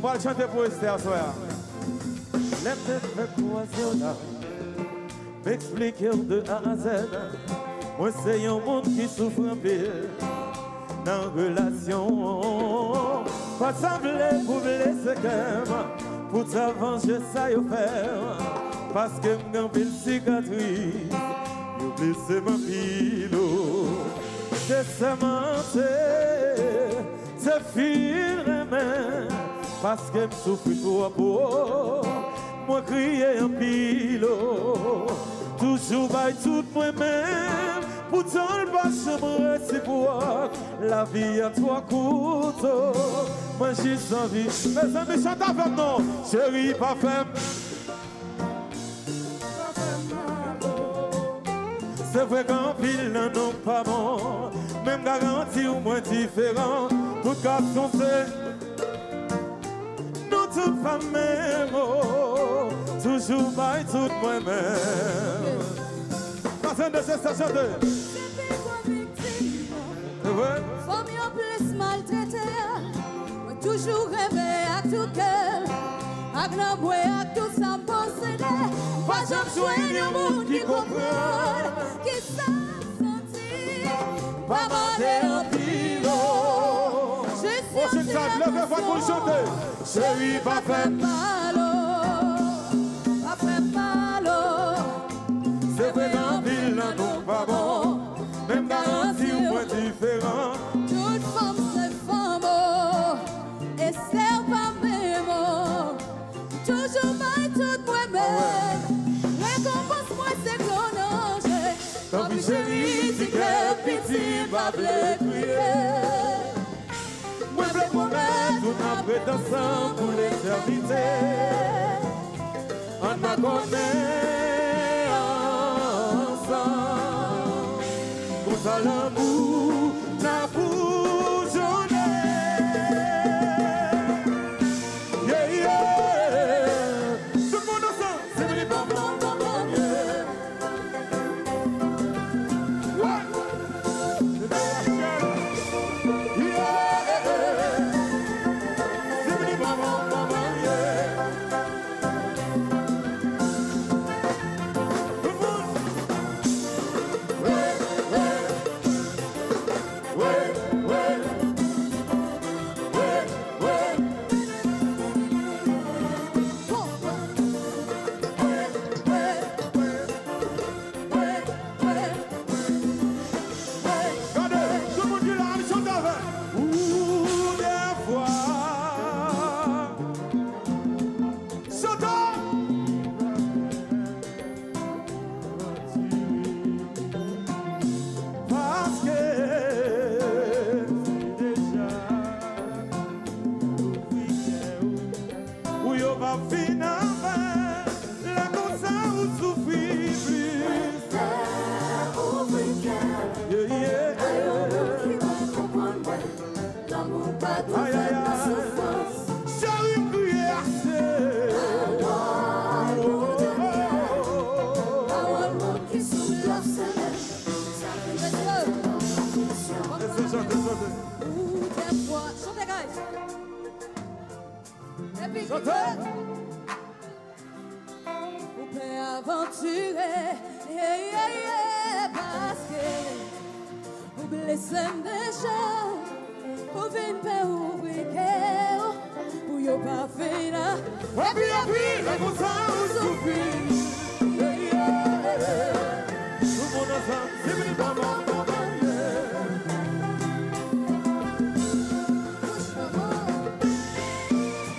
va chanter pour Esther soir. L'aime fait croiser là, m'expliquer de A à Z. Moi c'est un monde qui souffre un peu dans relation. Pas sembler pour blesser quelqu'un, pour t'avancer ça y faire. Parce que m'en pile cicatrice, you blessé ma pilo. C'est mentir, c'est filer main. Parce que m'souffre trop pour moi crier un pilo. Toujours by tout moi-même. Pourtant le pas chambre c'est pour la vie à trois couteaux. Moi j'ai envie, mes amis chantent avec nous. Chérie pas femme. C'est vrai qu'en pile non pas bon. Même garantie ou moins différent. Tout garçon c'est nous toutes femmes même. Toujours by tout moi-même. Personne de ces stations de Femme yon plus maltraité, moi toujours aimé à tout cœur, à grand à tout ça possédé. Pas jamais soigner un monde qui comprend, qui sait sentir, pas mal en pilo. Je suis chérie, pas fait mal, pas fait mal. C'est vrai qu'en ville, non pas bon. Même garantie ou moins différent. Toute femme c'est femme, et c'est pas même. Toujours pas tout moi-même. Récompense moi c'est clonage. Tant pis chérie, si qu'elle pitié, pas blé crier. Moi je promets tout après ensemble pour l'éternité. On m'a connaît ensemble. Pour ça l'amour n'a bourgeonné. Yeah, yeah. Tout le monde ensemble. C'est venu bam bam bam bam, yeah. What? Yeah. C'est venu bam bam bam bam, yeah. Tout le monde. Ouais, ouais. Ouais, ouais. Ouais, ouais. Regardez, tout le monde dit là, on chante avec. Ou des fois, chantons. Parce que c'est déjà où y'en va finir la cause où souffrir plus. Yeah, yeah. Aïe, aïe, aïe. Chérie, crier assez. Chantez, guys. Et puis, Chantez. vous pouvez aventurer, yeah, yeah, yeah, parce que vous blessez déjà, vous venez pas ouvrir cœur, pour y pas finir. Et puis, la cause où souffrir. Yeah, yeah. Tout le monde ensemble, c'est venu bam bam bam bam, yeah.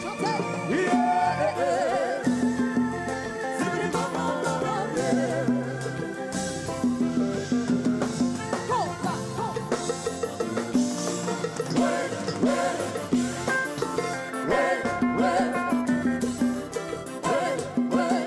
Chantez. Yeah. C'est venu bam bam bam bam, yeah. Ouais, ouais. Ouais, ouais. Ouais, ouais.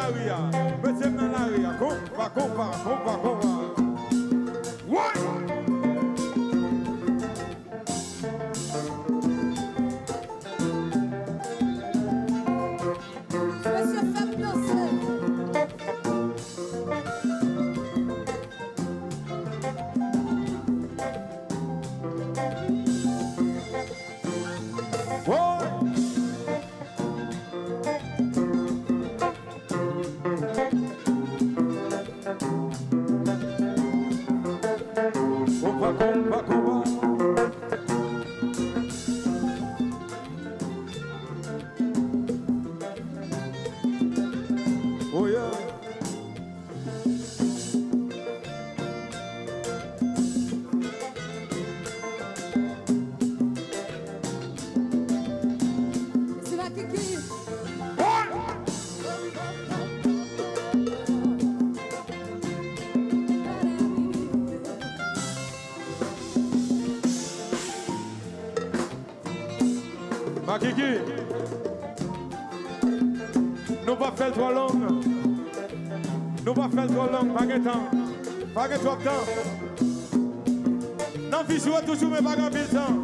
la rue. Mettez-moi dans la rue. Compa. Ouais! Oh yeah. C'est ma kiki. Ma kiki. Nous pas faire trop long. Nous pas faire trop long. Pas de temps. Pas de trop de temps. Non, fils, jouer toujours, mais pas de temps.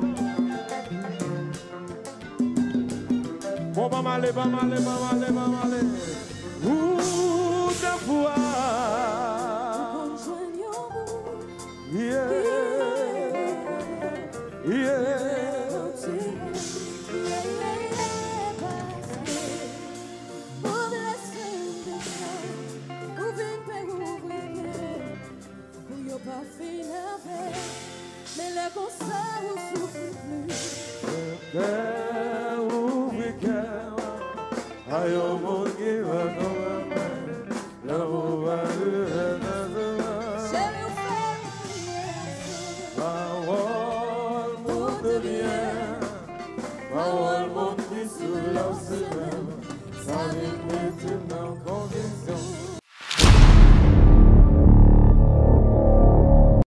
Bon, pas mal. Ouh, ta foi. Yeah. Mais les concerts ne souffrent plus. Aïe, au monde qui va comme l'amour va J'ai eu parole, monde bien, parole, monde qui sous la semaine, ça vient maintenant.